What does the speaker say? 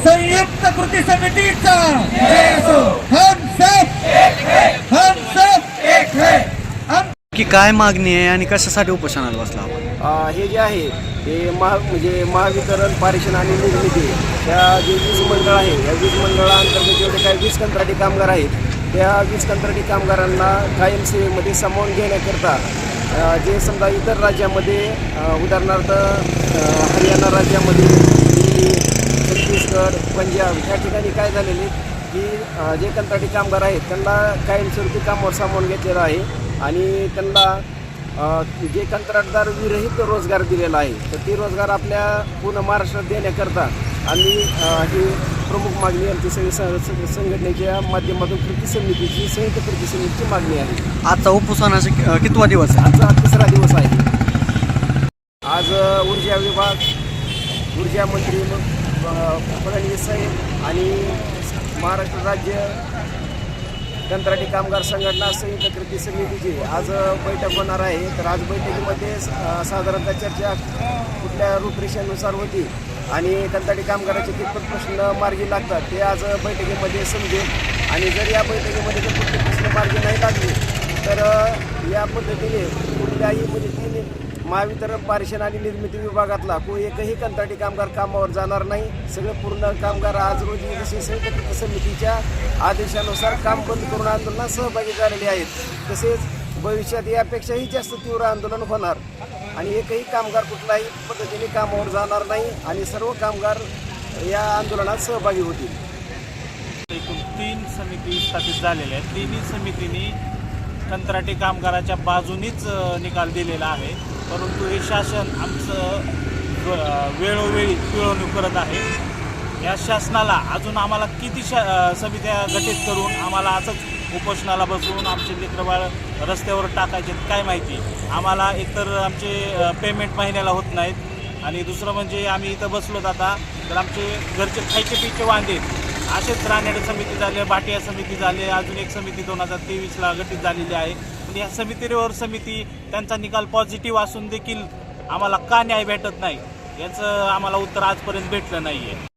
संयुक्त कृती समितीचा हम सब एक है। की काय मागणी आहे आणि कशासाठी उपोषणाला बसला आपण? हे जे आहे ते म्हणजे महावितरण पारेषण आणि निर्मिती त्या जे वीज मंडळ आहे या वीज मंडळाअंतर्गत जेवढे काही वीज कंत्राटी कामगार आहेत त्या वीज कंत्राटी कामगारांना कायम सेवेमध्ये सामावून घेण्याकरता जे समजा इतर राज्यामध्ये उदाहरणार्थ हरियाणा राज्यामध्ये दिल्ली, छत्तीसगड, पंजाब ह्या ठिकाणी काय झालेले की जे कंत्राटी कामगार आहेत त्यांना कायमस्वरूपी कामावर सामावून घेतलेलं आहे आणि त्यांना जे कंत्राटदार विरहित रोजगार दिलेला आहे तर ती रोजगार आपल्या पूर्ण महाराष्ट्रात देण्याकरता आम्ही ही प्रमुख मागणी आमची सगळी संघटनेच्या माध्यमातून कृती समितीची संयुक्त कृती समितीची मागणी आहे। आजचा उपोषणाचा कितवा दिवस आहे? आजचा 3रा दिवस आहे। आज ऊर्जा विभाग, ऊर्जा मंत्री फडणवीस साहेब आणि महाराष्ट्र राज्य कंत्राटी कामगार संघटना संयुक्त कृती समितीची आज बैठक होणार आहे। तर आज बैठकीमध्ये साधारणतः चर्चा कुठल्या रूपरेषेनुसार होती आणि कंत्राटी कामगाराचे कितपत प्रश्न मार्गी लागतात ते आज बैठकीमध्ये समजेल आणि जर या बैठकीमध्ये जर कुठले प्रश्न मार्गी नाही लागले तर या पद्धतीने कुठल्याही म्हणजे महावितरण पारेषण आणि निर्मिती विभागातला एकही कंत्राटी कामगार कामावर जाणार नाही। सगळे पूर्ण कामगार आज रोजी जसे संयुक्त कृती समितीच्या आदेशानुसार काम बंद करून आंदोलनात सहभागी झालेले आहेत। तसेच भविष्यात यापेक्षाही जास्त तीव्र आंदोलन होणार आणि एकही कामगार कुठल्याही पद्धतीने कामावर जाणार नाही आणि सर्व कामगार या आंदोलनात सहभागी होतील। एकूण 3 समिती स्थापित झालेल्या आहेत। तिन्ही समितींनी कंत्राटी कामगाराच्या बाजूनीच निकाल दिलेला आहे, परंतु हे शासन आमचं वेळोवेळी पिळवणूक करत आहे। या शासनाला अजून आम्हाला किती समित्या गठीत करून आम्हाला असंच उपोषणाला बसवून आमचे लेकरबाळ रस्त्यावर टाकायचे काय माहिती। आम्हाला एकतर आमचे पेमेंट महिन्याला होत नाहीत आणि दुसरं म्हणजे आम्ही इथं बसलो आता तर आमचे घरचे खायचे पिचे वांदे असेच रानडे समिती झाले, भाटिया समिती झाले, अजून एक समिती 2023ला गठीत झालेली आहे। पण या समितीवर समिती त्यांचा निकाल पॉझिटिव्ह असून देखील आम्हाला का न्याय भेटत नाही याचं आम्हाला उत्तर आजपर्यंत भेटलं नाही आहे।